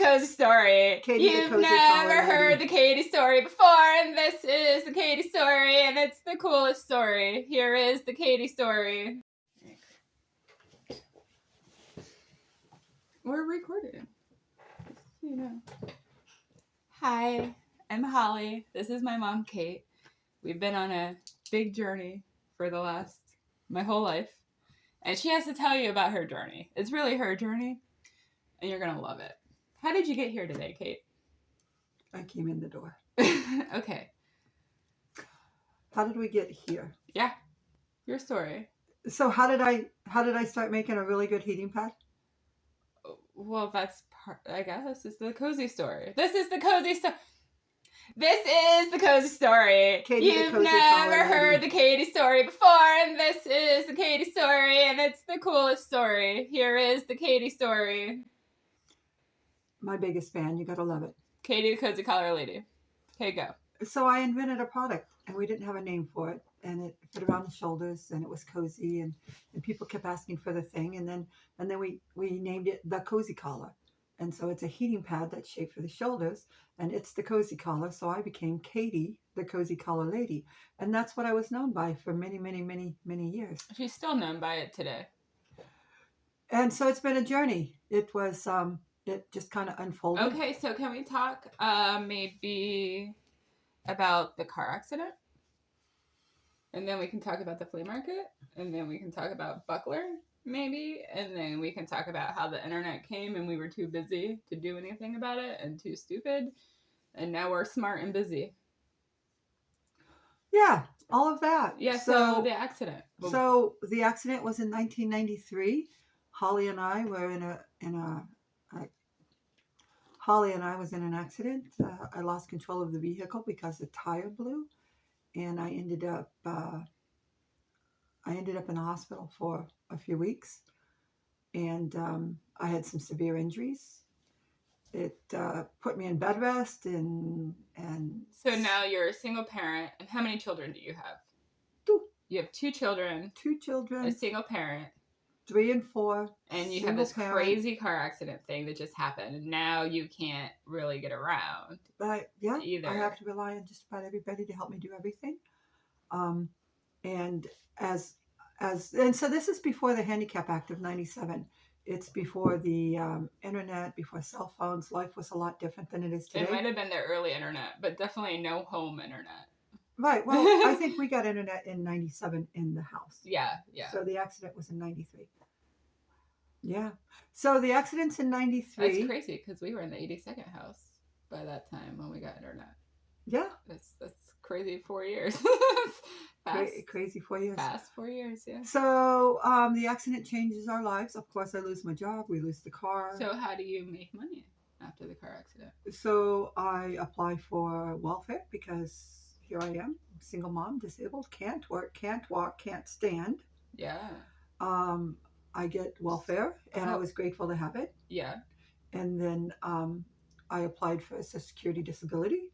Kozy story. Katie, You've the Kozy never Collar heard Lady. the Katie story before, and this is the Katie story, and it's the coolest story. Here is the Katie story. We're recording. You know. Hi, I'm Holly. This is my mom, Kate. We've been on a big journey for my whole life. And she has to tell you about her journey. It's really her journey, and you're going to love it. How did you get here today, Kate? I came in the door. Okay. How did we get here? Yeah. Your story. So how did I start making a really good heating pad? Well, that's part, I guess. It's the Kozy story. This is the Kozy story. This is the Kozy story. Katie, You've the Kozy never Collar heard Lady. the Katie story before, and this is the Katie story, and it's the coolest story. Here is the Katie story. My biggest fan. You gotta love it. Katie, the Kozy Collar Lady. Okay, go. So I invented a product, and we didn't have a name for it, and it fit around the shoulders, and it was cozy, and people kept asking for the thing, and then we named it the Kozy Collar, and so it's a heating pad that's shaped for the shoulders, and it's the Kozy Collar. So I became Katie, the Kozy Collar Lady, and that's what I was known by for many, many, many, many years. She's still known by it today. And so it's been a journey. It was it just kind of unfolded. Okay, so can we talk maybe about the car accident? And then we can talk about the flea market, and then we can talk about Buckler, maybe, and then we can talk about how the internet came and we were too busy to do anything about it and too stupid, and now we're smart and busy. Yeah, all of that. Yeah, so the accident. So the accident was in 1993. Holly and I were Holly and I was in an accident. I lost control of the vehicle because the tire blew, and I ended up in the hospital for a few weeks, and I had some severe injuries. It put me in bed rest, and so now you're a single parent, and how many children do you have? Two. You have 2 children. 2 children. A single parent. 3 and 4. And you have this crazy car accident thing that just happened, and now you can't really get around. Yeah, either. I have to rely on just about everybody to help me do everything. And so this is before the Handicap Act of '97. It's before the internet, before cell phones. Life was a lot different than it is today. It might have been the early internet, but definitely no home internet. Right. Well, I think we got internet in '97 in the house. Yeah. So the accident was in '93. Yeah. So the accident's in '93. That's crazy because we were in the 82nd house by that time when we got internet. Yeah. That's crazy 4 years. Crazy 4 years. Fast 4 years, yeah. So the accident changes our lives. Of course, I lose my job. We lose the car. So how do you make money after the car accident? So I apply for welfare because here I am, single mom, disabled, can't work, can't walk, can't stand. Yeah. I get welfare, and I was grateful to have it. Yeah. And then I applied for Social Security disability.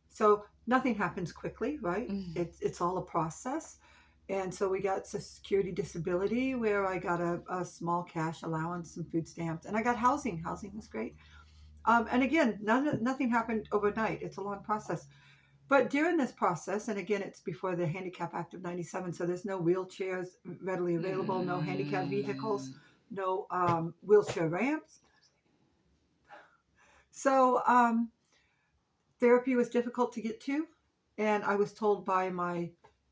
So nothing happens quickly, right? Mm-hmm. It's all a process. And so we got Social Security disability, where I got a small cash allowance, some food stamps, and I got housing. Housing was great. And again, nothing happened overnight. It's a long process. But during this process, and again, it's before the Handicap Act of '97, so there's no wheelchairs readily available, no handicap vehicles, no wheelchair ramps. So therapy was difficult to get to, and I was told by my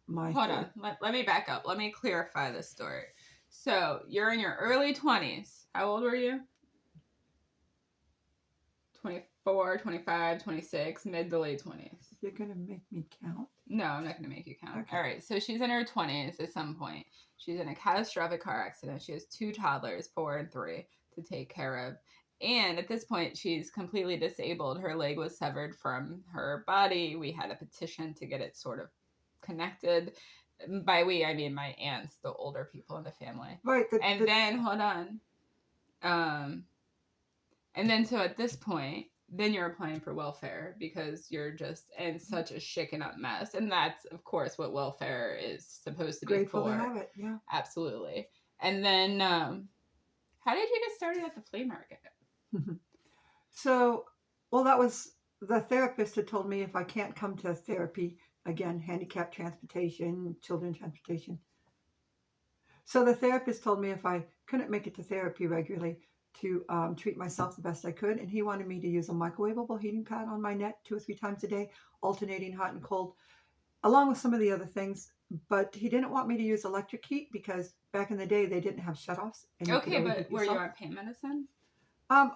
Hold on. Let me back up. Let me clarify this story. So you're in your early 20s. How old were you? 24, 25, 26, mid to late 20s. You're going to make me count? No, I'm not going to make you count. Okay. All right. So she's in her 20s at some point. She's in a catastrophic car accident. She has 2 toddlers, 4 and 3, to take care of. And at this point, she's completely disabled. Her leg was severed from her body. We had a petition to get it sort of connected. By we, I mean my aunts, the older people in the family. Right. Then, hold on. And then, so at this point, then you're applying for welfare because you're just in such a shaken up mess. And that's, of course, what welfare is supposed to be Grateful for. to have it, yeah. Absolutely. And then, how did you get started at the flea market? So, well, that was the therapist had told me if I can't come to therapy, again, handicap transportation, children transportation. So the therapist told me if I couldn't make it to therapy regularly, to treat myself the best I could. And he wanted me to use a microwavable heating pad on my neck 2 or 3 times a day, alternating hot and cold, along with some of the other things. But he didn't want me to use electric heat because back in the day they didn't have shutoffs and you could Okay, overheat but were you yourself. on pain medicine? Um,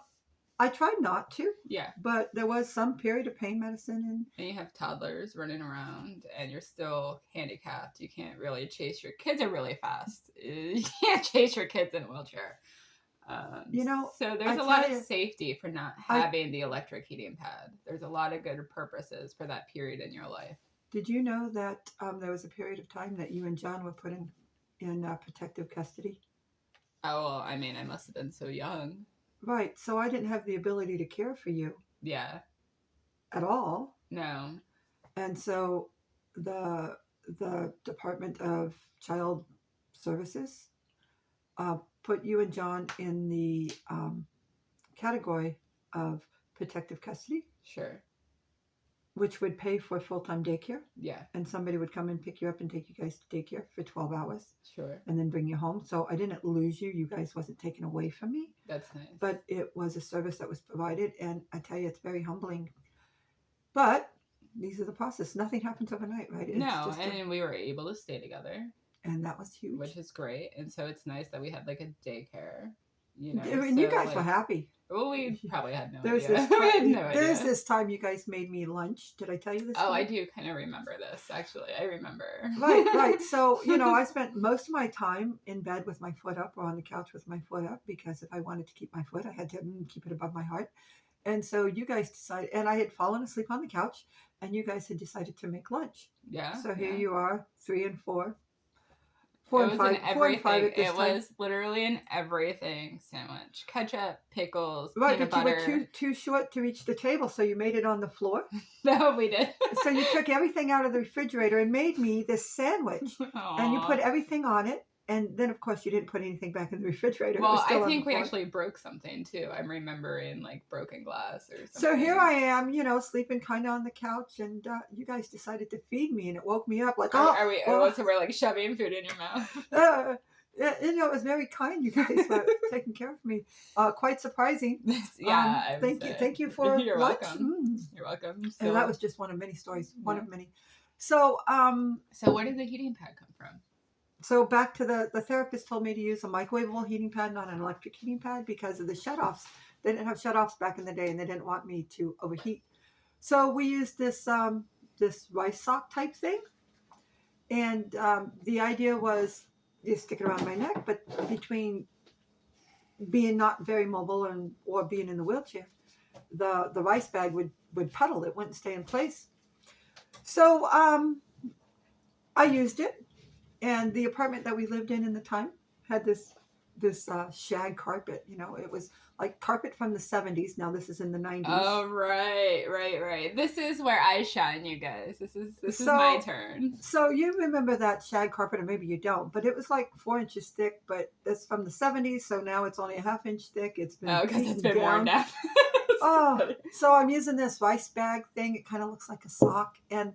I tried not to, Yeah. but there was some period of pain medicine. And you have toddlers running around and you're still handicapped. You can't really chase your kids are really fast. You can't chase your kids in a wheelchair. You know, So there's I a tell lot of you, safety for not I having the electric heating pad. There's a lot of good purposes for that period in your life. did you know that there was a period of time that you and John were put in protective custody? Oh, well, I mean, I must have been so young. Right. So I didn't have the ability to care for you Yeah. at all. No. And so the the Department of Child Services put you and John in the category of protective custody, Sure. which would pay for full-time daycare. Yeah. And somebody would come and pick you up and take you guys to daycare for 12 hours Sure. and then bring you home. So I didn't lose you. You guys wasn't taken away from me. That's nice. But it was a service that was provided. And I tell you, it's very humbling. But these are the process. Nothing happens overnight, right? It's no, just and we were able to stay together, and that was huge. which is great. And so it's nice that we had like a daycare, I mean, you so, guys like, were happy. well, we probably had no There's idea. this We had time, no there's idea. this time you guys made me lunch. Did I tell you this? Oh, story? I do kind of remember this, actually. I remember. Right. So, I spent most of my time in bed with my foot up or on the couch with my foot up because if I wanted to keep my foot, I had to keep it above my heart. And so you guys decided, and I had fallen asleep on the couch, and you guys had decided to make lunch. Yeah. So here yeah. you are, 3 and 4. It was an 4 and 5 everything. at this It time. was literally an everything sandwich. Ketchup, pickles, Right, peanut but you butter. were too short to reach the table, so you made it on the floor. No, we did. So you took everything out of the refrigerator and made me this sandwich. And you put everything on it. And then, of course, you didn't put anything back in the refrigerator. Well, I think we actually broke something, too. I'm remembering, like, broken glass or something. So here I am, sleeping kind of on the couch. And you guys decided to feed me. And it woke me up like, So we're, like, shoving food in your mouth. It was very kind. You guys were taking care of me. Quite surprising. Yeah. Thank you for You're lunch. welcome. You're welcome. So, And that was just one of many stories. One of many. So, so where did the heating pad come from? So back to the therapist told me to use a microwavable heating pad, not an electric heating pad, because of the shutoffs. They didn't have shutoffs back in the day, and they didn't want me to overheat. So we used this rice sock type thing, and the idea was you stick it around my neck, but between being not very mobile or being in the wheelchair, the rice bag would puddle. It wouldn't stay in place. So I used it. And the apartment that we lived in the time had this shag carpet. It was like carpet from the 70s. Now this is in the 90s. Oh, right. This is where I shine, you guys. This is my turn. So you remember that shag carpet, or maybe you don't, but it was like 4 inches thick, but it's from the 70s, so now it's only a ½ inch thick. It's been because it's been worn down. So I'm using this rice bag thing. It kind of looks like a sock. And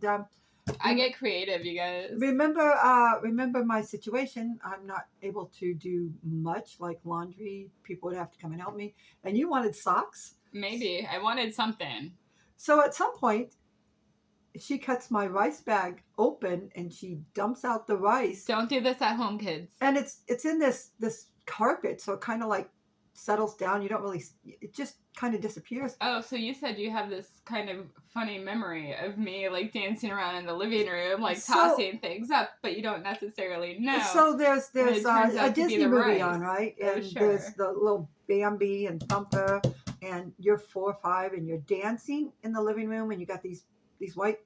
I get creative, you guys. Remember my situation. I'm not able to do much like laundry. People would have to come and help me. And you wanted socks? Maybe. I wanted something. So at some point, she cuts my rice bag open and she dumps out the rice. Don't do this at home, kids. And it's in this carpet, so it kind of like settles down. You don't really, it just kind of disappears. Oh, so you said you have this kind of funny memory of me like dancing around in the living room, like tossing things up, but you don't necessarily know. So there's a Disney movie on, right? And there's the little Bambi and Thumper, and you're 4 or 5 and you're dancing in the living room, and you got these white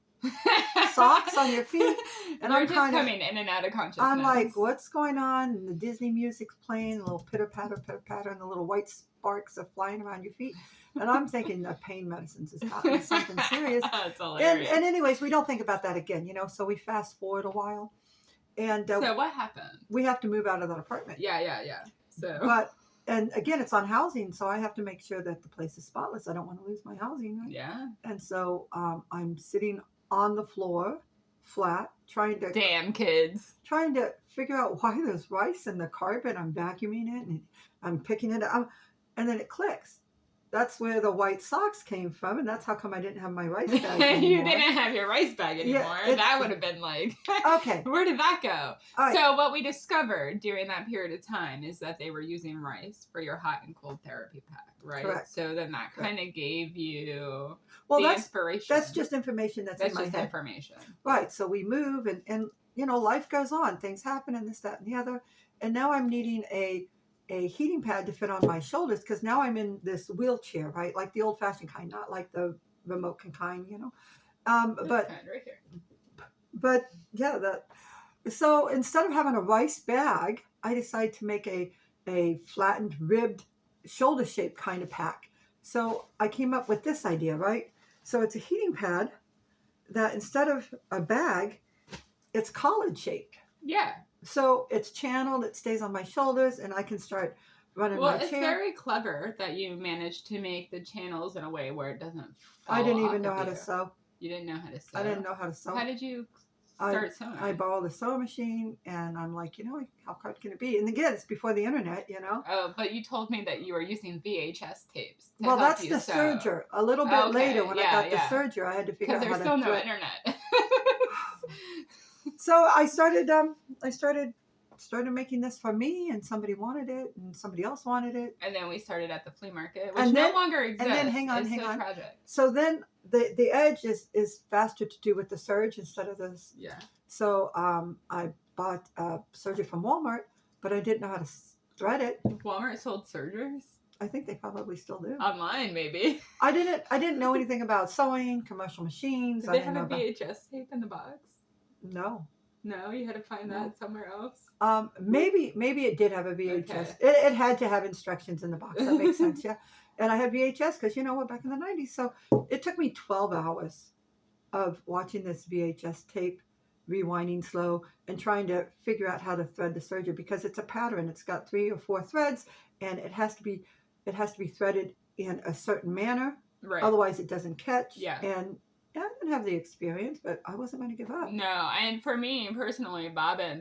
socks on your feet, and I'm just coming in and out of consciousness. I'm like, what's going on? And the Disney music's playing, a little pitter patter, and the little white sparks are flying around your feet. And I'm thinking the pain medicines is happening, something serious. That's hilarious. And anyways, we don't think about that again, So we fast forward a while, and so what happened? We have to move out of that apartment. Yeah. So, but and again, it's on housing, so I have to make sure that the place is spotless. I don't want to lose my housing, right? Yeah. And so I'm sitting on the floor, flat, Damn kids. trying to figure out why there's rice in the carpet. I'm vacuuming it and I'm picking it up, and then it clicks. That's where the white socks came from, and that's how come I didn't have my rice bag anymore. You didn't have your rice bag anymore. Yeah, that would have been like, okay. Where did that go? All So what we discovered during that period of time is that they were using rice for your hot and cold therapy pack, right? Correct. So then that kind of gave you that's inspiration. That's just information that's in my just head. Information. Right. So we move, and life goes on. Things happen, and this, that, and the other. And now I'm needing a heating pad to fit on my shoulders because now I'm in this wheelchair, right? Like the old-fashioned kind, not like the remote kind, but kind right here. But yeah, so instead of having a rice bag, I decided to make a flattened, ribbed, shoulder-shaped kind of pack. So I came up with this idea, right? So it's a heating pad that instead of a bag, it's collared shaped. Yeah. So it's channeled, it stays on my shoulders, and I can start running my chair. Well, it's very clever that you managed to make the channels in a way where it doesn't fall I didn't even know how to sew. You didn't know how to sew? I didn't know how to sew. How did you start sewing? I borrowed a sewing machine, and I'm like, how hard can it be? And again, it's before the internet, Oh, but you told me that you were using VHS tapes to Well, help that's you the sew. serger. A little bit later, when I got the serger, I had to figure out how to because there's still no internet. So I started making this for me, and somebody wanted it, and somebody else wanted it. And then we started at the flea market, which no longer exists. And then hang on. Tragic. So then the edge is faster to do with the serge instead of this. Yeah. So I bought a serger from Walmart, but I didn't know how to thread it. Walmart sold sergers? I think they probably still do. Online, maybe. I didn't know anything about sewing, commercial machines. Did they have a VHS tape in the box? No. No, you had to find that somewhere else. Maybe it did have a VHS. Okay. It had to have instructions in the box. That makes sense, yeah. And I had VHS because back in the 90s. So it took me 12 hours of watching this VHS tape, rewinding slow, and trying to figure out how to thread the serger because it's a pattern. It's got 3 or 4 threads, and it has to be threaded in a certain manner. Right. Otherwise, it doesn't catch. Yeah. And I didn't have the experience, but I wasn't going to give up. No, and for me personally,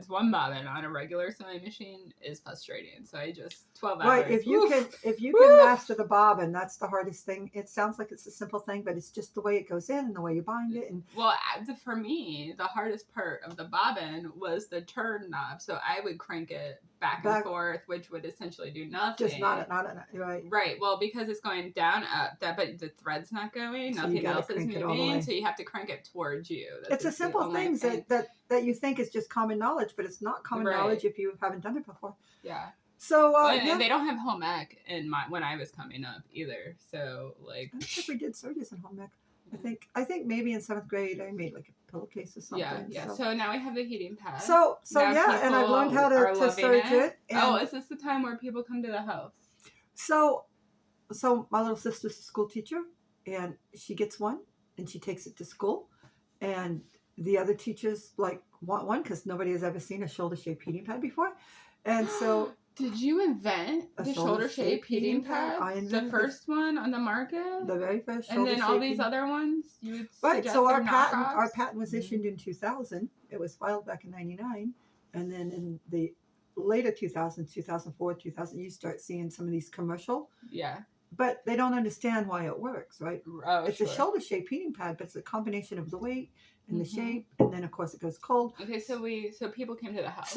one bobbin on a regular sewing machine is frustrating. So I just 12 hours. Right, if you can master the bobbin, that's the hardest thing. It sounds like it's a simple thing, but it's just the way it goes in and the way you bind it. And well, for me, the hardest part of the bobbin was the turn knob. So I would crank it back and forth, which would essentially do nothing. Just not right. Right. Well, because it's going down, up, but the thread's not going. So nothing else is moving. So you have to crank it towards you. It's a simple thing that you think is just common knowledge, but it's not common knowledge if you haven't done it before. Yeah. So and they don't have home ec when I was coming up either. So like, I don't think we did surgeries in home ec. I think maybe in 7th grade I made like a pillowcase or something. Yeah. So now we have the heating pad. So yeah, and I've learned how to serge it. And is this the time where people come to the house? So my little sister's a school teacher, and she gets one, and she takes it to school, and the other teachers want one because nobody has ever seen a shoulder-shaped heating pad before, and so. Did you invent the shoulder-shaped heating pad? I invented the first one on the market? The very first and then all these other ones? You would right, so our knockoffs? patent was issued in 2000. It was filed back in 99. And then in the later 2000s, 2004, 2000, you start seeing some of these commercial. Yeah. But they don't understand why it works, right? Oh, it's a shoulder-shaped heating pad, but it's a combination of the weight and the shape. And then, of course, it goes cold. Okay, so people came to the house.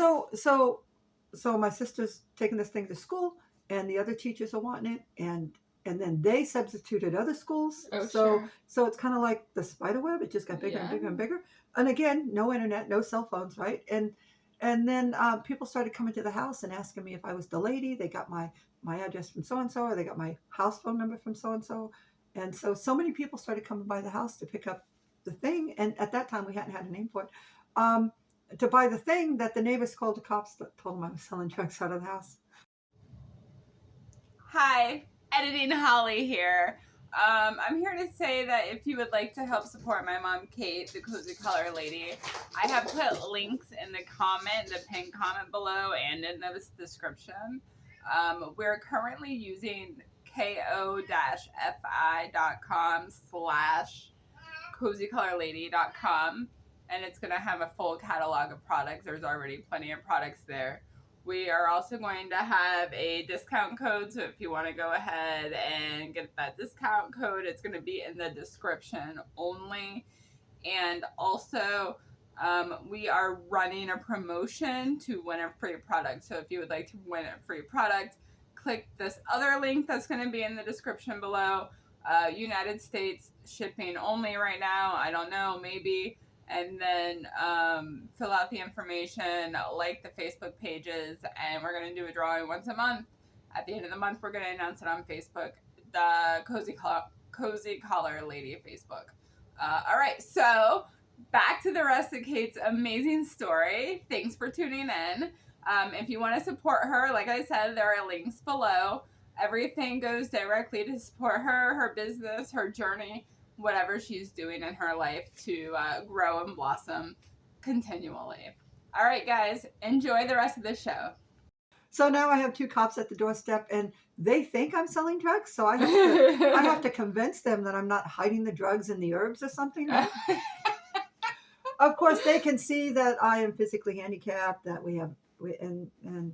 So my sister's taking this thing to school, and the other teachers are wanting it, and then they substituted other schools. Oh, so it's kind of like the spider web. It just got bigger and bigger and bigger. And again, no internet, no cell phones, right? And then people started coming to the house and asking me if I was the lady. They got my address from so and so, or they got my house phone number from so and so. And so many people started coming by the house to pick up the thing. And at that time, we hadn't had a name for it. To buy the thing that the neighbors called the cops that told them I was selling drugs out of the house. Hi, Editing Holly here. I'm here to say that if you would like to help support my mom, Kate, the Kozy Collar Lady, I have put links in the pinned comment below and in the description. We're currently using ko-fi.com/cozycollarlady.com, and it's going to have a full catalog of products. There's already plenty of products there. We are also going to have a discount code, so if you want to go ahead and get that discount code, it's going to be in the description only. And also, we are running a promotion to win a free product. So if you would like to win a free product, click this other link that's going to be in the description below. United States shipping only right now. I don't know, maybe. And then fill out the information, like the Facebook pages, and we're going to do a drawing once a month. At the end of the month, we're going to announce it on Facebook, the Kozy Collar Lady Facebook. All right, so back to the rest of Kate's amazing story. Thanks for tuning in. If you want to support her, like I said, there are links below. Everything goes directly to support her, her business, her journey, whatever she's doing in her life to grow and blossom continually. All right, guys, enjoy the rest of the show. So now I have 2 cops at the doorstep, and they think I'm selling drugs. So I have to convince them that I'm not hiding the drugs in the herbs or something. Of course, they can see that I am physically handicapped. And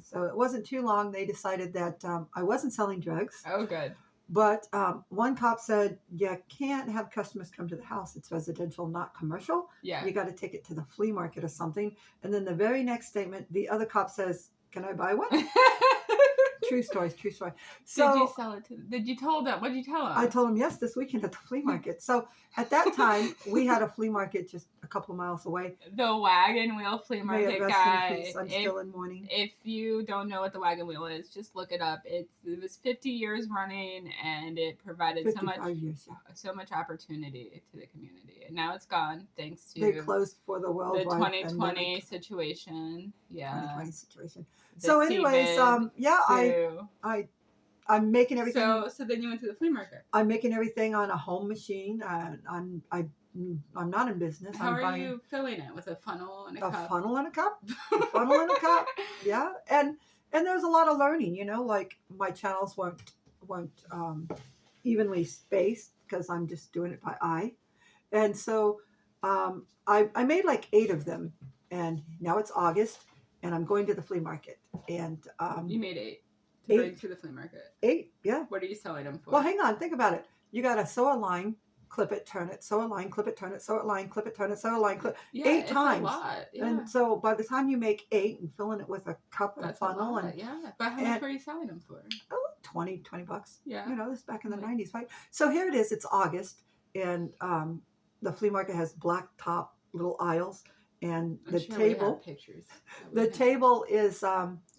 so it wasn't too long. They decided that I wasn't selling drugs. Oh, good. But one cop said, you can't have customers come to the house. It's residential, not commercial. Yeah. You got to take it to the flea market or something. And then the very next statement, the other cop says, can I buy one? True story. So did you sell it to them? Did you tell them? What did you tell them? I told them, yes, this weekend at the flea market. So at that time, we had a flea market just a couple of miles away. The Wagon Wheel Flea Market, guy. I'm still in mourning. If you don't know what the Wagon Wheel is, just look it up. It was 50 years running, and it provided so much opportunity to the community. And now it's gone, thanks to they closed for the worldwide the 2020 pandemic. situation. Yeah, 2020 situation. So, anyways, I'm making everything. So then you went to the flea market. I'm making everything on a home machine. I'm not in business. How are you filling it with a funnel and a cup? A funnel and a cup. A funnel and a cup. Yeah, and there's a lot of learning. Like my channels weren't evenly spaced because I'm just doing it by eye, and so I made like 8 of them, and now it's August, and I'm going to the flea market, and you made 8. To bring to the flea market. 8, yeah. What are you selling them for? Well, hang on. Think about it. You got to sew a line, clip it, turn it, sew a line, clip it, turn it, sew a line, clip it, turn it, sew a line, clip. Yeah, 8 times. A lot. Yeah. And so by the time you make 8 and filling it with a cup and That's a funnel, but how much were you selling them for? $20 bucks. Yeah. This is back in the 90s, right? So here it is. It's August, and the flea market has black top little aisles. And the table, the table is,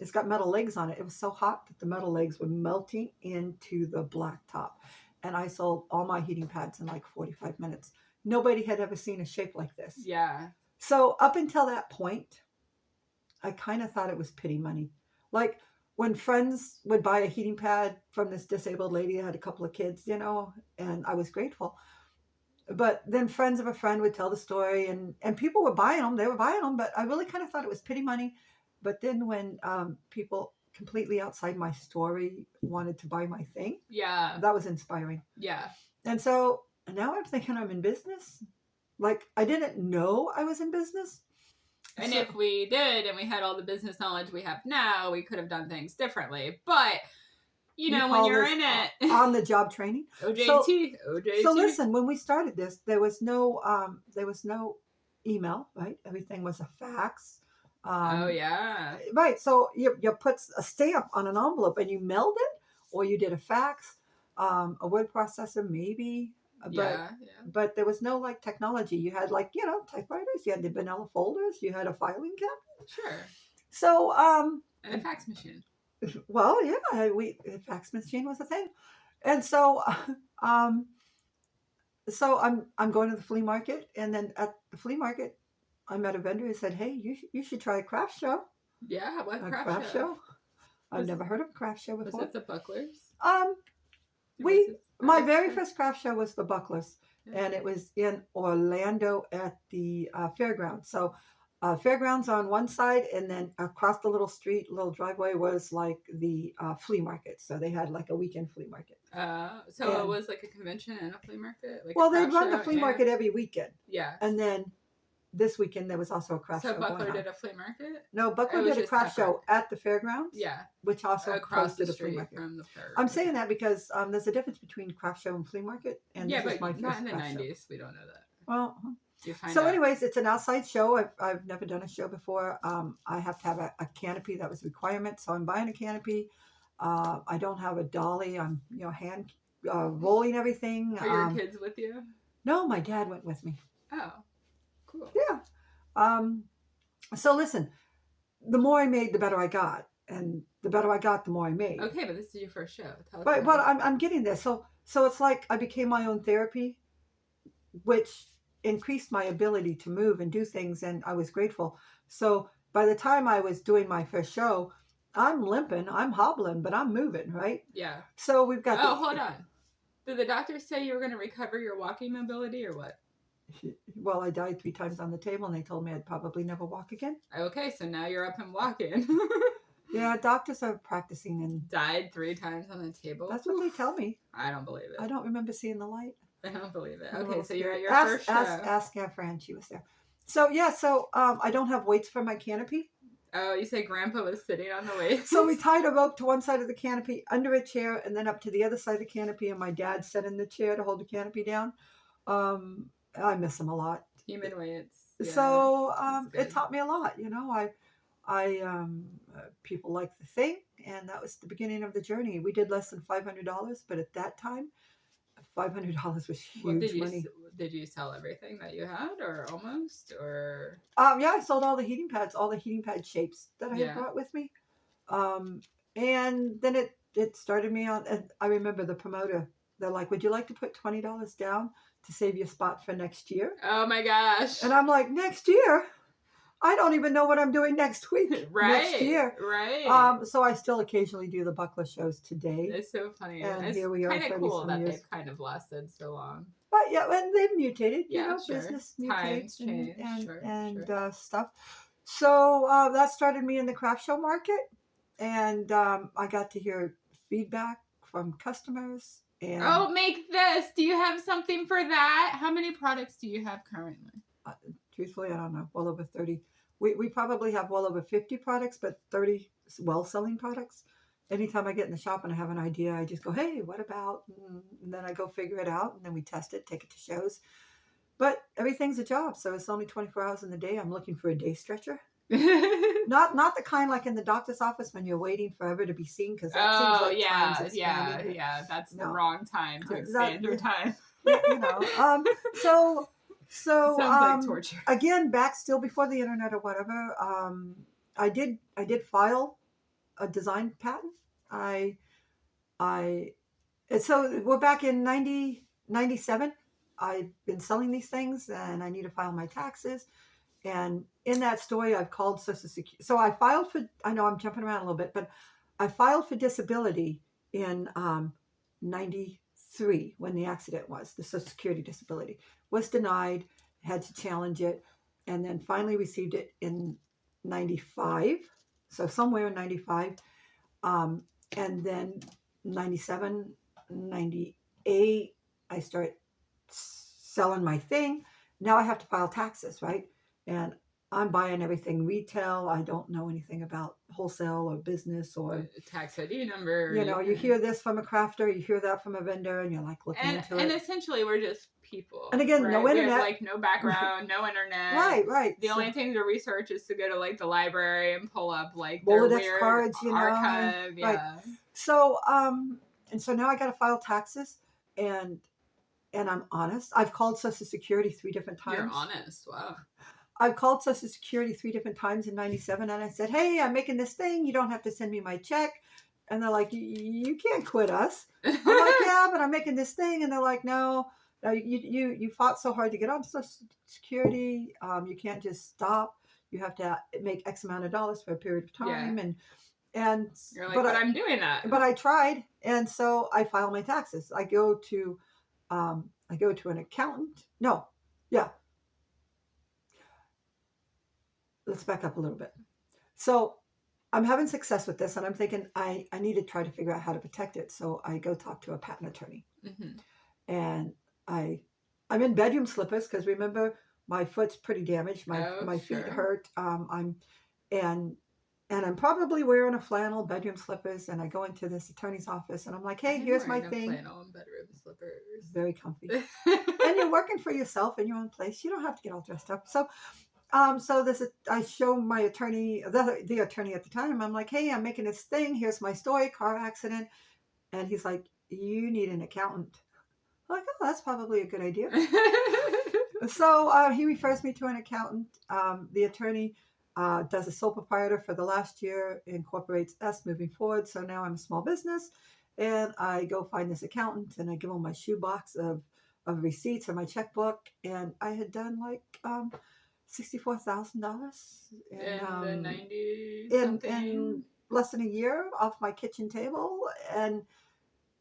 it's got metal legs on it. It was so hot that the metal legs were melting into the black top. And I sold all my heating pads in like 45 minutes. Nobody had ever seen a shape like this. Yeah. So up until that point, I kind of thought it was pity money. Like when friends would buy a heating pad from this disabled lady, I had a couple of kids, and I was grateful. But then friends of a friend would tell the story, and people were buying them. They were buying them, but I really kind of thought it was pity money. But then when people completely outside my story wanted to buy my thing, that was inspiring. Yeah. And so now I'm thinking I'm in business. Like I didn't know I was in business. And if we did, and we had all the business knowledge we have now, we could have done things differently. But when you're in it, on the job training, OJT. So listen, when we started this, there was no email, right? Everything was a fax. Right. So you put a stamp on an envelope and you mailed it, or you did a fax, a word processor maybe. But there was no like technology. You had typewriters. You had the vanilla folders. You had a filing cabinet. Sure. So and a fax machine. Well, yeah, the fax machine was a thing, and so I'm going to the flea market, and then at the flea market, I met a vendor who said, "Hey, you should try a craft show." Yeah, what craft show? I've never heard of a craft show before. Was it the Bucklers? My very first craft show was the Bucklers, and it was in Orlando at the fairgrounds. So fairgrounds on one side, and then across the little street, little driveway was like the flea market. So they had like a weekend flea market. So it And was like a convention and a flea market, like a well, they'd craft run the show, flea and market every weekend, yeah. and then this weekend there was also a craft So show going Buckler on. did a flea market. No, Buckler It was did a just craft separate. show at the fairgrounds. Yeah, Which also across the hosted a flea street market. from the fair. I'm saying that because there's a difference between craft show and flea market, and Yeah, this is but my not first in the craft show. '90s. We don't know that. Well, You find so out. anyways, it's an outside show. I've never done a show before. I have to have a canopy. That was a requirement, so I'm buying a canopy. I don't have a dolly. I'm hand rolling everything. Are your kids with you? No, my dad went with me. Oh, cool. Yeah. So listen, the more I made, the better I got, and the better I got, the more I made. Okay, but this is your first show. Tell us But about it. I'm getting there. So it's like I became my own therapy, which increased my ability to move and do things, and I was grateful. So by the time I was doing my first show, I'm limping, I'm hobbling, but I'm moving, right? Yeah. So we've got. Hold on. Did the doctors say you were going to recover your walking mobility or what? Well, I died 3 times on the table, and they told me I'd probably never walk again. Okay, so now you're up and walking. Yeah, doctors are practicing and died 3 times on the table. That's what they tell me. I don't believe it. I don't remember seeing the light. I don't believe it. I'm a Okay, little so you're at scared. your first show. Ask our friend. She was there. So yeah, I don't have weights for my canopy. Oh, you say Grandpa was sitting on the weights? So we tied a rope to one side of the canopy under a chair, and then up to the other side of the canopy, and my dad sat in the chair to hold the canopy down. I miss him a lot. Human weights. Yeah, so it taught me a lot. People like the thing, and that was the beginning of the journey. We did less than $500, but at that time, $500 was huge money. Did you sell everything that you had, or almost, or? Yeah, I sold all the heating pads, all the heating pad shapes that I had brought with me. And then it started me on. And I remember the promoter. They're like, "Would you like to put $20 down to save your spot for next year?" Oh my gosh! And I'm like, "Next year? I don't even know what I'm doing next week. Next year, right?" So I still occasionally do the Buckler shows today. It's so funny. And it's here we are. Kind of cool that years. they've kind of lasted so long. But yeah, and they've mutated. Sure. Business mutates and stuff. So that started me in the craft show market, and I got to hear feedback from customers. And make this! Do you have something for that? How many products do you have currently? Truthfully, I don't know. Well over 30. We probably have well over 50 products, but 30 well-selling products. Anytime I get in the shop and I have an idea, I just go, "Hey, what about?" And then I go figure it out, and then we test it, take it to shows. But everything's a job, so it's only 24 hours in the day. I'm looking for a day stretcher. Not the kind like in the doctor's office when you're waiting forever to be seen, because that seems like time's expanding. Yeah. That's the wrong time to expand your time. So sounds like torture. Again, back still before the internet or whatever. I did file a design patent. So we're back in 97. I've been selling these things, and I need to file my taxes. And in that story, I've called Social Security. So I filed for. I know I'm jumping around a little bit, but I filed for disability in 93 when the accident was. The Social Security disability was denied. Had to challenge it, and then finally received it in 95. So somewhere in 95, and then 97, 98, I start selling my thing. Now I have to file taxes, right? And I'm buying everything retail. I don't know anything about wholesale or business or tax ID number. You hear this from a crafter, you hear that from a vendor, and you're like looking into it. And essentially, we're just people. And again, no internet. We have, no background, no internet. Right. The only thing to research is to go to the library and pull up their Rolodex weird cards, archive. Right. So and so now I got to file taxes, and I'm honest. I've called Social Security 3 different times. You're honest. Wow. I've called Social Security 3 different times in 97, and I said, "Hey, I'm making this thing. You don't have to send me my check." And they're like, "You can't quit us." I'm like, "Yeah, but I'm making this thing." And they're like, "No, you fought so hard to get on Social Security. You can't just stop. You have to make X amount of dollars for a period of time." Yeah. And you're like, but I'm doing that. But I tried, and so I file my taxes. I go to an accountant. No, yeah. let's back up a little bit. So I'm having success with this, and I'm thinking I need to try to figure out how to protect it. So I go talk to a patent attorney, Mm-hmm. and I'm in bedroom slippers because remember my foot's pretty damaged. Oh, My feet sure. hurt. And and I'm probably wearing a flannel bedroom slippers. And I go into this attorney's office, and I'm like, hey, I'm here's my wearing a thing. flannel and bedroom slippers. Very comfy. And you're working for yourself in your own place. You don't have to get all dressed up. So so this I show my attorney, the attorney at the time. I'm like, hey, I'm making this thing. Here's my story, car accident. And he's like, you need an accountant. I'm like, oh, that's probably a good idea. So he refers me to an accountant. The attorney does a sole proprietor for the last year, incorporates us moving forward. So now I'm a small business, and I go find this accountant, and I give him my shoebox of receipts and my checkbook, and I had done like $64,000 in the 90s in something. less than a year off my kitchen table, and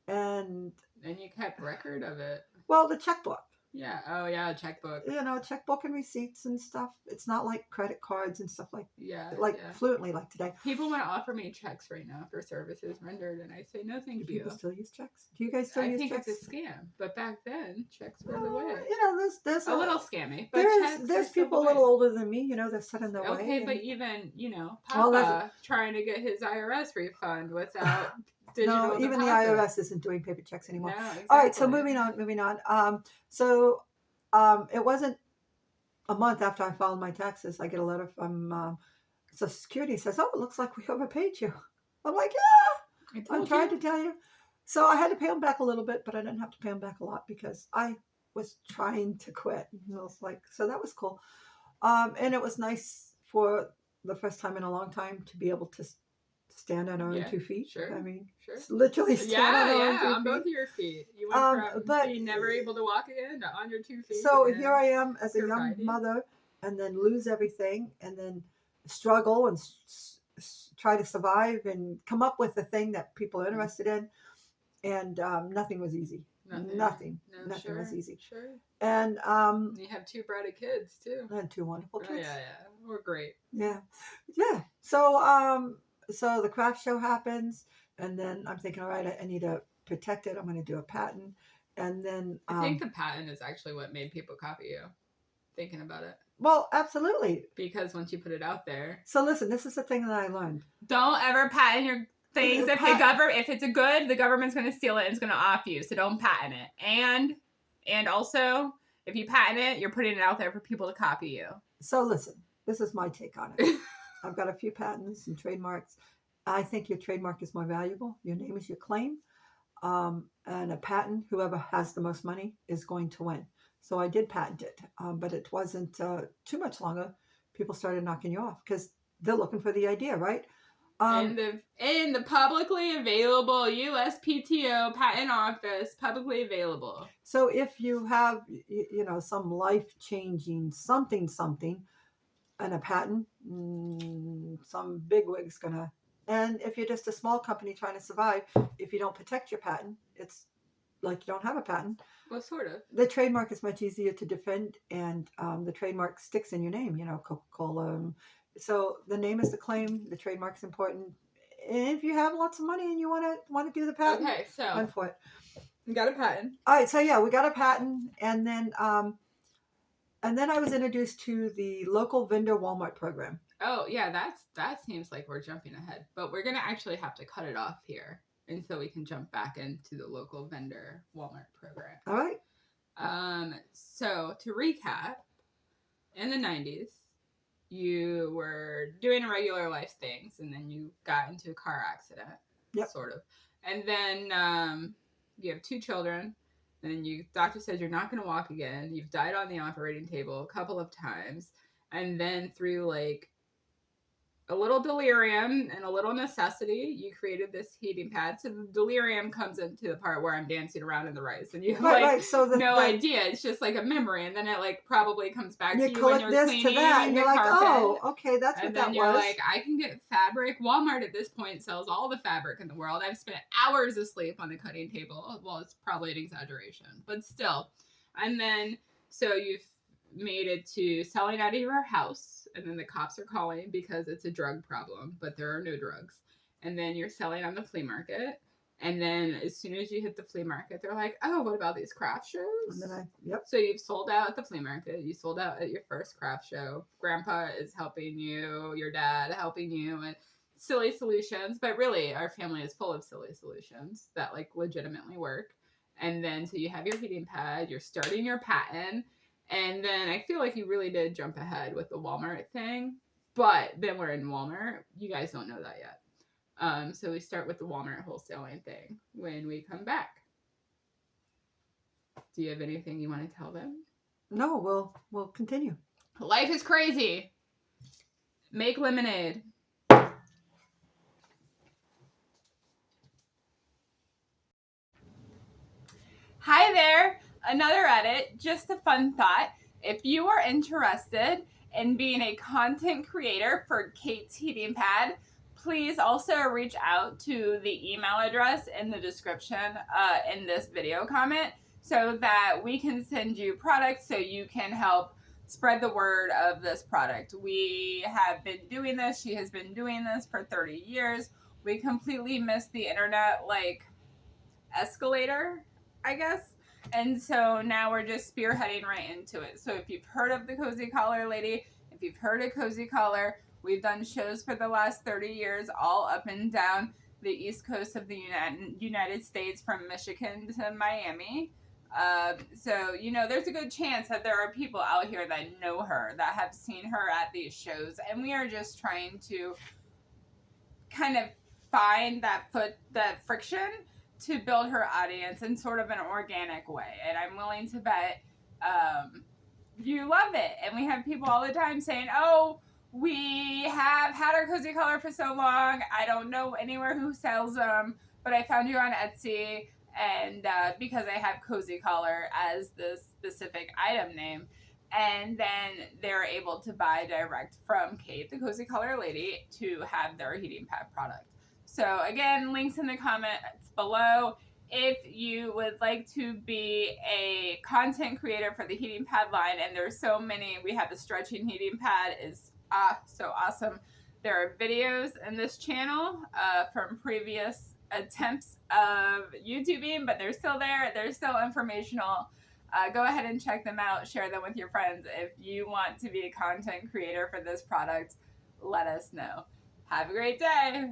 And you kept record of it. well, the checkbook. Yeah. Oh, yeah. Checkbook. Checkbook and receipts and stuff. It's not like credit cards and stuff like Yeah. fluently like today. People want to offer me checks right now for services rendered, and I say no, thank Do you. people still use checks? Do you guys still use checks? I think it's a scam, but back then checks were the way. There's a little scammy, but there's people a little older than me. They're set in their way. Okay, but even Papa trying to get his IRS refund without. No, even the IRS isn't doing paper checks anymore. No, exactly. All right, so moving on. So it wasn't a month after I filed my taxes, I get a letter from Social Security. It says, oh, it looks like we overpaid you. I'm like, yeah, I'm trying to tell you. So I had to pay them back a little bit, but I didn't have to pay them back a lot because I was trying to quit. And I was like, so that was cool. And it was nice for the first time in a long time to be able to stand on our own 2 feet. Sure. I mean, sure. Literally stand on our own 2 feet. On both of your feet. You went from being never able to walk again to on your 2 feet. So here I am as a young mother, and then lose everything, and then struggle and try to survive and come up with the thing that people are interested in. And nothing was easy. Nothing was easy. Sure. And you have 2 bratty kids too. And 2 wonderful kids. Yeah. We're great. Yeah. So the craft show happens, and then I'm thinking, all right, I need to protect it. I'm going to do a patent, and then I think the patent is actually what made people copy you. Thinking about it. Well, absolutely. Because once you put it out there. So listen, this is the thing that I learned. Don't ever patent your things. If it's a good, the government's going to steal it and it's going to off you. So don't patent it. And also, if you patent it, you're putting it out there for people to copy you. So listen, this is my take on it. I've got a few patents and trademarks. I think your trademark is more valuable. Your name is your claim. And a patent, whoever has the most money is going to win. So I did patent it, but it wasn't too much longer. People started knocking you off because they're looking for the idea, right? In the publicly available USPTO patent office, publicly available. So if you have, some life-changing something, and a patent, some bigwig's gonna. And if you're just a small company trying to survive, if you don't protect your patent, it's like you don't have a patent. Well, sort of. The trademark is much easier to defend, and the trademark sticks in your name. Coca-Cola. So the name is the claim. The trademark's important. And if you have lots of money and you want to do the patent, okay, so run for it. You got a patent. All right, so yeah, we got a patent, and then I was introduced to the local vendor Walmart program. Oh yeah, that seems like we're jumping ahead, but we're gonna actually have to cut it off here, and so we can jump back into the local vendor Walmart program. All right. So to recap, in the 90s. You were doing regular life things, and then you got into a car accident, sort of. And then you have 2 children, and then doctor says you're not going to walk again. You've died on the operating table a couple of times, and then through like a little delirium and a little necessity, you created this heating pad. So the delirium comes into the part where I'm dancing around in the rice, and you have So no idea. It's just like a memory, and then it like probably comes back to you when you're cleaning the you're like, carpet. Oh, okay, that's what that was. And then you're like, I can get fabric. Walmart at this point sells all the fabric in the world. I've spent hours asleep on the cutting table. Well, it's probably an exaggeration, but still. And then so you've made it to selling out of your house, and then the cops are calling because it's a drug problem, but there are no drugs. And then you're selling on the flea market. And then as soon as you hit the flea market, they're like, oh, what about these craft shows? And then yep. So you've sold out at the flea market. You sold out at your first craft show. Grandpa is helping you, your dad helping you, and silly solutions. But really, our family is full of silly solutions that like legitimately work. And then so you have your heating pad, you're starting your patent. And then I feel like you really did jump ahead with the Walmart thing. But then we're in Walmart. You guys don't know that yet. So we start with the Walmart wholesaling thing when we come back. Do you have anything you want to tell them? No, we'll continue. Life is crazy. Make lemonade. Hi there. Another edit, just a fun thought. If you are interested in being a content creator for Kate's Heating Pad, please also reach out to the email address in the description in this video comment so that we can send you products so you can help spread the word of this product. We have been doing this. She has been doing this for 30 years. We completely missed the internet like escalator, I guess. And so now we're just spearheading right into it. So if you've heard of the Kozy Collar Lady, if you've heard of Kozy Collar, we've done shows for the last 30 years all up and down the east coast of the United States from Michigan to Miami. So, you know, there's a good chance that there are people out here that know her, that have seen her at these shows. And we are just trying to kind of find that friction to build her audience in sort of an organic way. And I'm willing to bet you love it. And we have people all the time saying, oh, we have had our Kozy Collar for so long. I don't know anywhere who sells them, but I found you on Etsy. And because I have Kozy Collar as the specific item name. And then they're able to buy direct from Kate, the Kozy Collar Lady, to have their heating pad product. So again, links in the comments below. If you would like to be a content creator for the heating pad line, and there's so many, we have the stretching heating pad is so awesome. There are videos in this channel from previous attempts of YouTubing, but they're still there. They're still informational. Go ahead and check them out. Share them with your friends. If you want to be a content creator for this product, let us know. Have a great day.